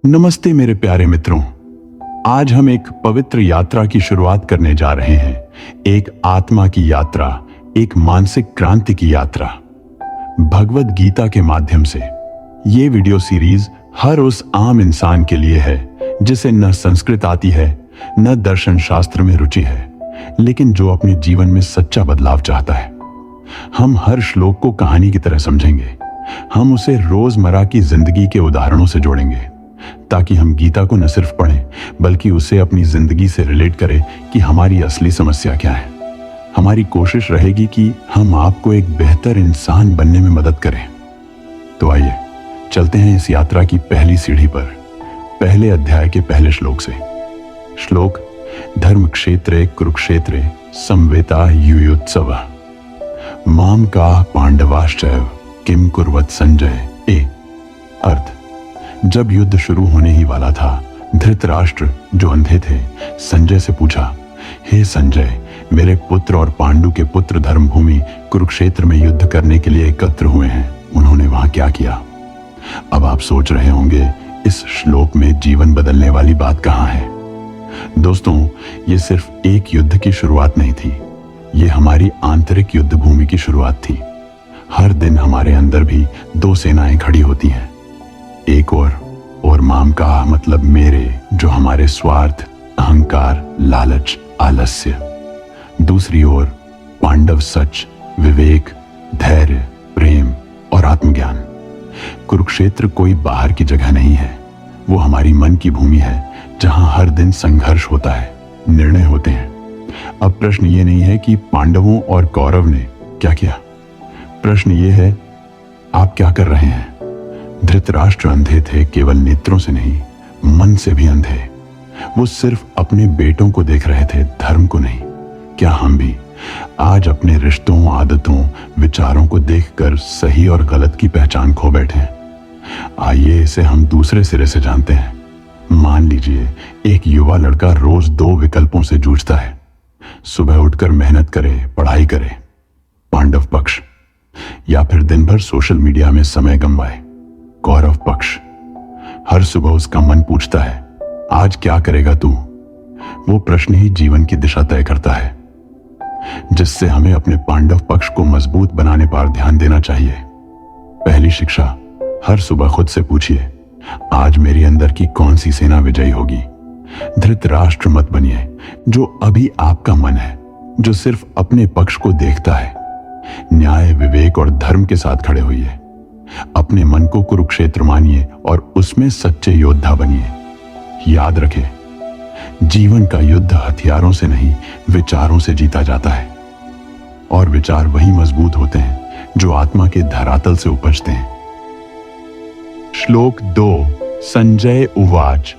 नमस्ते मेरे प्यारे मित्रों। आज हम एक पवित्र यात्रा की शुरुआत करने जा रहे हैं। एक आत्मा की यात्रा, एक मानसिक क्रांति की यात्रा, भगवद गीता के माध्यम से। ये वीडियो सीरीज हर उस आम इंसान के लिए है जिसे न संस्कृत आती है, न दर्शन शास्त्र में रुचि है, लेकिन जो अपने जीवन में सच्चा बदलाव चाहता है। हम हर श्लोक को कहानी की तरह समझेंगे। हम उसे रोजमर्रा की जिंदगी के उदाहरणों से जोड़ेंगे, ताकि हम गीता को न सिर्फ पढ़ें बल्कि उसे अपनी जिंदगी से रिलेट करें कि हमारी असली समस्या क्या है। हमारी कोशिश रहेगी कि हम आपको एक बेहतर इंसान बनने में मदद करें। तो आइए चलते हैं इस यात्रा की पहली सीढ़ी पर, पहले अध्याय के पहले श्लोक से। श्लोक: धर्म क्षेत्रे कुरुक्षेत्रे संवेता युयोत्सव माम का पांडवाश्चैव किम कुर्वत संजय। ए अर्थ: जब युद्ध शुरू होने ही वाला था, धृतराष्ट्र जो अंधे थे संजय से पूछा, हे संजय, मेरे पुत्र और पांडु के पुत्र धर्मभूमि कुरुक्षेत्र में युद्ध करने के लिए एकत्र हुए हैं, उन्होंने वहां क्या किया? अब आप सोच रहे होंगे, इस श्लोक में जीवन बदलने वाली बात कहां है? दोस्तों, ये सिर्फ एक युद्ध की शुरुआत नहीं थी, ये हमारी आंतरिक युद्ध भूमि की शुरुआत थी। हर दिन हमारे अंदर भी दो सेनाएं खड़ी होती हैं। एक और माम का मतलब मेरे, जो हमारे स्वार्थ, अहंकार, लालच, आलस्य। दूसरी ओर पांडव सच, विवेक, धैर्य, प्रेम और आत्मज्ञान। कुरुक्षेत्र कोई बाहर की जगह नहीं है, वो हमारी मन की भूमि है, जहां हर दिन संघर्ष होता है, निर्णय होते हैं। अब प्रश्न ये नहीं है कि पांडवों और कौरव ने क्या किया, प्रश्न ये है, आप क्या कर रहे हैं? धृतराष्ट्र अंधे थे, केवल नेत्रों से नहीं, मन से भी अंधे। वो सिर्फ अपने बेटों को देख रहे थे, धर्म को नहीं। क्या हम भी आज अपने रिश्तों, आदतों, विचारों को देखकर सही और गलत की पहचान खो बैठे हैं? आइए इसे हम दूसरे सिरे से जानते हैं। मान लीजिए एक युवा लड़का रोज दो विकल्पों से जूझता है। सुबह उठकर मेहनत करे, पढ़ाई करे, पांडव पक्ष, या फिर दिन भर सोशल मीडिया में समय गंवाए, कौरव पक्ष। हर सुबह उसका मन पूछता है, आज क्या करेगा तू? वो प्रश्न ही जीवन की दिशा तय करता है, जिससे हमें अपने पांडव पक्ष को मजबूत बनाने पर ध्यान देना चाहिए। पहली शिक्षा: हर सुबह खुद से पूछिए, आज मेरे अंदर की कौन सी सेना विजयी होगी? धृतराष्ट्र मत बनिए, जो अभी आपका मन है, जो सिर्फ अपने पक्ष को देखता है। न्याय, विवेक और धर्म के साथ खड़े होइए। अपने मन को कुरुक्षेत्र मानिए और उसमें सच्चे योद्धा बनिए। याद रखें, जीवन का युद्ध हथियारों से नहीं, विचारों से जीता जाता है। और विचार वही मजबूत होते हैं जो आत्मा के धरातल से उपजते हैं। श्लोक 2: संजय उवाच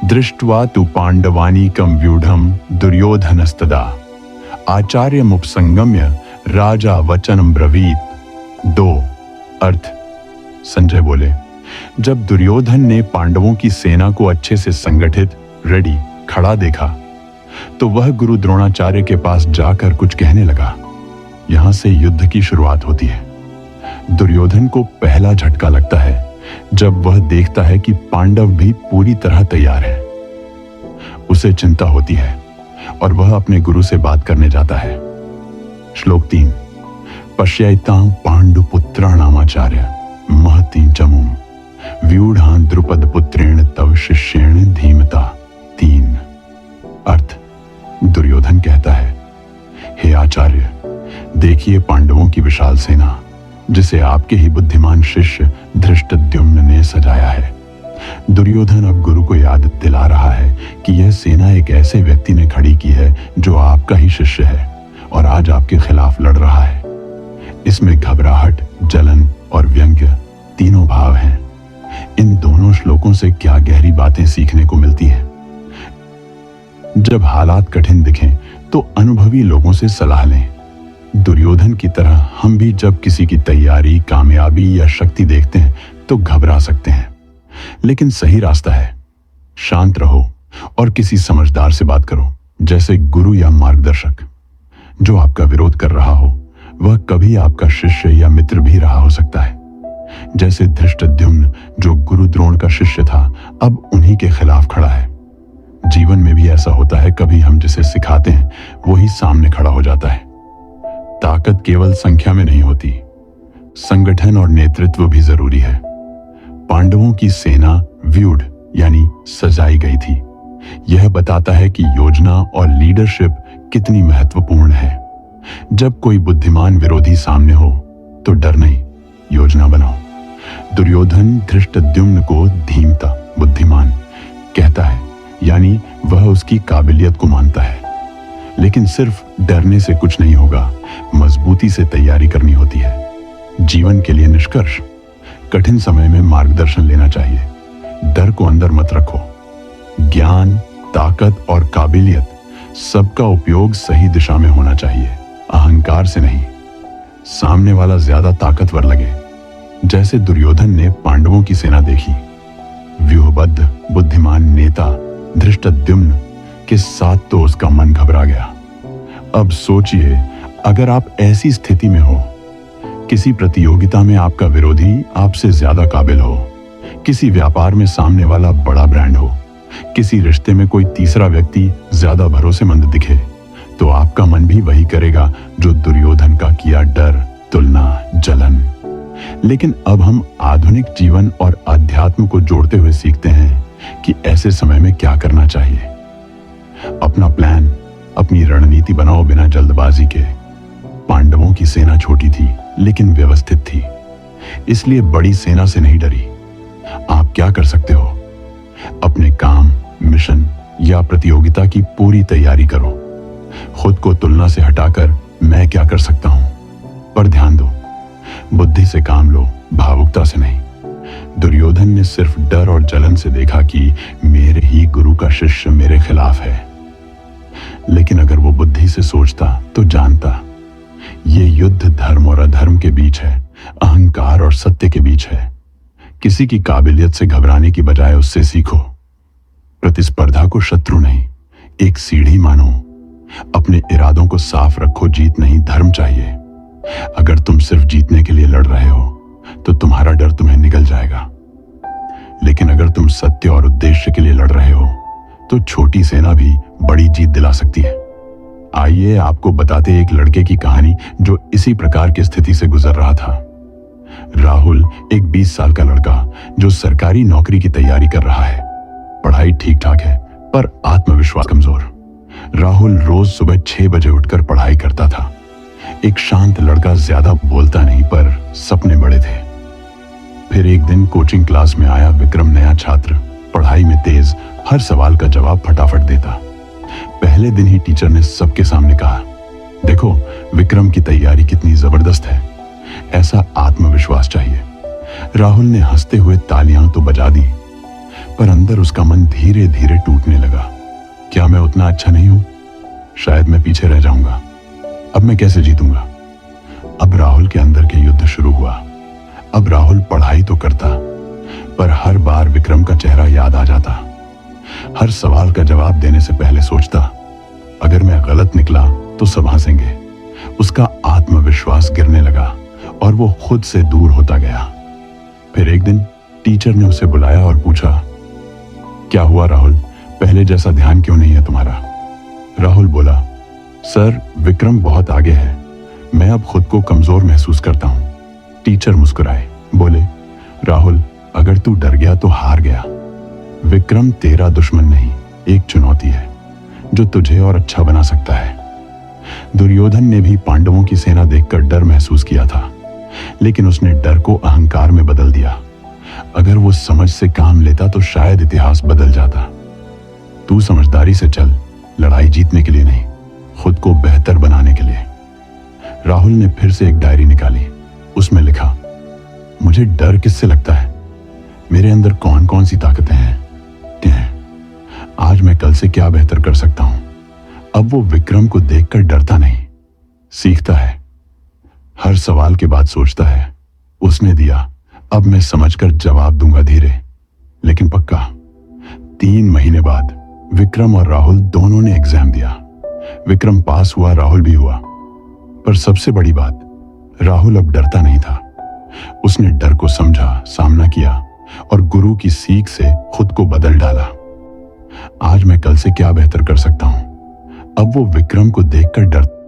दृष्ट्वा तु पांडवानीकं व्यूढ़ं दुर्योधनस्तदा आचार्यमुपसंगम्य राजा वचनं ब्रवीत। 2 अर्थ: संजय बोले, जब दुर्योधन ने पांडवों की सेना को अच्छे से संगठित, रेडी, खड़ा देखा, तो वह गुरु द्रोणाचार्य के पास जाकर कुछ कहने लगा। यहां से युद्ध की शुरुआत होती है। दुर्योधन को पहला झटका लगता है जब वह देखता है कि पांडव भी पूरी तरह तैयार हैं। उसे चिंता होती है और वह अपने गुरु से बात करने जाता है। श्लोक 3: पश्यैतां पांडुपुत्राणामाचार्य महतीं चमुं व्यूढ़ां द्रुपद पुत्रेण तव शिष्येण धीमता। 3 अर्थ: दुर्योधन कहता है, हे आचार्य, देखिए पांडवों की विशाल सेना, जिसे आपके ही बुद्धिमान शिष्य धृष्टद्युम्न ने सजाया है। दुर्योधन अब गुरु को याद दिला रहा है कि यह सेना एक ऐसे व्यक्ति ने खड़ी की है जो आपका ही शिष्य है और आज आपके खिलाफ लड़ रहा है। इसमें घबराहट, जलन और व्यंग्य तीनों भाव हैं। इन दोनों श्लोकों से क्या गहरी बातें सीखने को मिलती हैं। जब हालात कठिन दिखें तो अनुभवी लोगों से सलाह लें। दुर्योधन की तरह हम भी जब किसी की तैयारी, कामयाबी या शक्ति देखते हैं तो घबरा सकते हैं, लेकिन सही रास्ता है, शांत रहो और किसी समझदार से बात करो, जैसे गुरु या मार्गदर्शक। जो आपका विरोध कर रहा हो वह कभी आपका शिष्य या मित्र भी रहा हो सकता है। जैसे धृष्टद्युम्न, जो गुरु द्रोण का शिष्य था, अब उन्हीं के खिलाफ खड़ा है। जीवन में भी ऐसा होता है, कभी हम जिसे सिखाते हैं वही सामने खड़ा हो जाता है। ताकत केवल संख्या में नहीं होती, संगठन और नेतृत्व भी जरूरी है। पांडवों की सेना व्यूढ़ यानी सजाई गई थी। यह बताता है कि योजना और लीडरशिप कितनी महत्वपूर्ण है। जब कोई बुद्धिमान विरोधी सामने हो तो डर नहीं, योजना बनाओ। दुर्योधन धृष्टद्युम्न को धीमता बुद्धिमान कहता है, यानी वह उसकी काबिलियत को मानता है। लेकिन सिर्फ डरने से कुछ नहीं होगा, मजबूती से तैयारी करनी होती है। जीवन के लिए निष्कर्ष, कठिन समय में मार्गदर्शन लेना चाहिए। डर को अंदर मत रखो। ज्ञान, ताकत और काबिलियत सबका उपयोग सही दिशा में होना चाहिए, अहंकार से नहीं। सामने वाला ज्यादा ताकतवर लगे, जैसे दुर्योधन ने पांडवों की सेना देखी। व्यूहबद्ध बुद्धिमान नेता धृष्टद्युम्न के साथ तो उसका मन घबरा गया। अब सोचिए, अगर आप ऐसी स्थिति में हो, किसी प्रतियोगिता में आपका विरोधी आपसे ज्यादा काबिल हो, किसी व्यापार में सामने वाला बड़ा ब्रांड हो, किसी रिश्ते में कोई तीसरा व्यक्ति ज्यादा भरोसेमंद दिखे, तो आपका मन भी वही करेगा जो दुर्योधन का किया, डर, तुलना, जलन। लेकिन अब हम आधुनिक जीवन और अध्यात्म को जोड़ते हुए सीखते हैं कि ऐसे समय में क्या करना चाहिए। अपना प्लान, अपनी रणनीति बनाओ बिना जल्दबाजी के। पांडवों की सेना छोटी थी लेकिन व्यवस्थित थी, इसलिए बड़ी सेना से नहीं डरी। आप क्या कर सकते हो? अपने काम, मिशन या प्रतियोगिता की पूरी तैयारी करो। खुद को तुलना से हटाकर मैं क्या कर सकता हूं पर ध्यान दो। बुद्धि से काम लो, भावुकता से नहीं। दुर्योधन ने सिर्फ डर और जलन से देखा कि मेरे ही गुरु का शिष्य मेरे खिलाफ है। लेकिन अगर वो बुद्धि से सोचता तो जानता, ये युद्ध धर्म और अधर्म के बीच है, अहंकार और सत्य के बीच है। किसी की काबिलियत से घबराने की बजाय उससे सीखो। प्रतिस्पर्धा को शत्रु नहीं, एक सीढ़ी मानो। अपने इरादों को साफ रखो, जीत नहीं धर्म चाहिए। अगर तुम सिर्फ जीतने के लिए लड़ रहे हो तो तुम्हारा डर तुम्हें निगल जाएगा। लेकिन अगर तुम सत्य और उद्देश्य के लिए लड़ रहे हो तो छोटी सेना भी बड़ी जीत दिला सकती है। आइए आपको बताते एक लड़के की कहानी जो इसी प्रकार की स्थिति से गुजर रहा था। राहुल एक 20 साल का लड़का जो सरकारी नौकरी की तैयारी कर रहा है। पढ़ाई ठीक ठाक है पर आत्मविश्वास कमजोर। राहुल रोज सुबह 6 बजे उठकर पढ़ाई करता था। एक शांत लड़का, ज्यादा बोलता नहीं पर सपने बड़े थे। फिर एक दिन कोचिंग क्लास में आया विक्रम, नया छात्र, पढ़ाई में तेज, हर सवाल का जवाब फटाफट देता। पहले दिन ही टीचर ने सबके सामने कहा, देखो विक्रम की तैयारी कितनी जबरदस्त है, ऐसा आत्मविश्वास चाहिए। राहुल ने हंसते हुए तालियां तो बजा दी, पर अंदर उसका मन धीरे धीरे टूटने लगा। क्या मैं उतना अच्छा नहीं हूं? शायद मैं पीछे रह जाऊंगा। अब मैं कैसे जीतूंगा? अब राहुल के अंदर के युद्ध शुरू हुआ। अब राहुल पढ़ाई तो करता, पर हर बार विक्रम का चेहरा याद आ जाता। हर सवाल का जवाब देने से पहले सोचता, अगर मैं गलत निकला तो सब हंसेंगे। उसका आत्मविश्वास गिरने लगा और वो खुद से दूर होता गया। फिर एक दिन टीचर ने उसे बुलाया और पूछा, क्या हुआ राहुल, पहले जैसा ध्यान क्यों नहीं है तुम्हारा? राहुल बोला, सर विक्रम बहुत आगे है, मैं अब खुद को कमजोर महसूस करता हूं। टीचर मुस्कुराए, बोले, राहुल अगर तू डर गया तो हार गया। विक्रम तेरा दुश्मन नहीं, एक चुनौती है जो तुझे और अच्छा बना सकता है। दुर्योधन ने भी पांडवों की सेना देखकर डर महसूस किया था, लेकिन उसने डर को अहंकार में बदल दिया। अगर वो समझ से काम लेता तो शायद इतिहास बदल जाता। तू समझदारी से चल, लड़ाई जीतने के लिए नहीं, खुद को बेहतर बनाने के लिए। राहुल ने फिर से एक डायरी निकाली। उसमें लिखा, मुझे डर किससे लगता है? मेरे अंदर कौन कौन सी ताकतें हैं? आज मैं कल से क्या बेहतर कर सकता हूं? अब वो विक्रम को देखकर डरता नहीं, सीखता है। हर सवाल के बाद सोचता है, उसने दिया, अब मैं समझकर जवाब दूंगा, धीरे लेकिन पक्का। 3 महीने बाद विक्रम और राहुल दोनों ने एग्जाम दिया। विक्रम पास हुआ, राहुल भी हुआ। पर सबसे बड़ी बात, राहुल अब डरता नहीं था। उसने डर को समझा, सामना किया और गुरु की सीख से खुद को बदल डाला। आज मैं कल से क्या बेहतर कर सकता हूं? अब वो विक्रम को देखकर डर